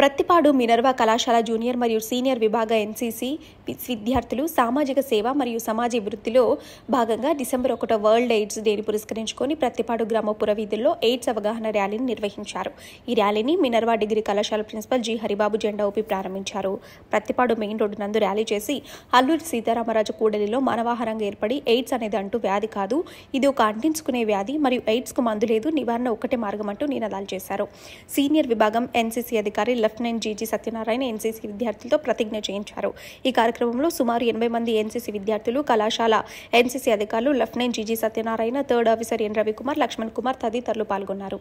Prathipadu Minerva కళాశాల junior మరియు senior విభాగ ఎన్సీసీ విద్యార్థులు సామాజిక సేవ మరియు సమాజ వృత్తిలో భాగంగా డిసెంబర్ 1 వరల్డ్ ఎయిడ్స్ డేని పురస్కరించుకొని ప్రత్తిపాడు గ్రామ పురవీధుల్లో ఎయిడ్స్ అవగాహన ర్యాలీని నిర్వహించారు. ఈ ర్యాలీని మినర్వా డిగ్రీ కళాశాల ప్రిన్సిపల్ జి హరిబాబు జెండా ఊపి ప్రారంభించారు. ప్రత్తిపాడు మెయిన్ రోడ్డు నందు ర్యాలీ చేసి అల్లూరి సీతారామరాజు కూడలిలో మానవాహారంగా ఏర్పడి ఎయిడ్స్ అనేది అంటూ వ్యాధి కాదు, ఇది ఒక అంటించుకునే వ్యాధి మరియు ఎయిడ్స్ కు మందు లేదు, నివారణ ఒక్కటే మార్గం అంటూ నినాదాలు చేశారు. సీనియర్ విభాగం ఎన్సీసీ అధికారి లెఫ్టినెంట్ జీజీ సత్యనారాయణ ఎన్సీసీ విద్యార్థులతో ప్రతిజ్ఞ చేయించారు. ఈ కార్యక్రమంలో సుమారు 80 మంది ఎన్సీసీ విద్యార్థులు, కళాశాల ఎన్సీసీ అధికారులు, lieutenant G G Satyanarayana, third officer N Ravikumar, Lakshman Kumar తదితరులు పాల్గొన్నారు.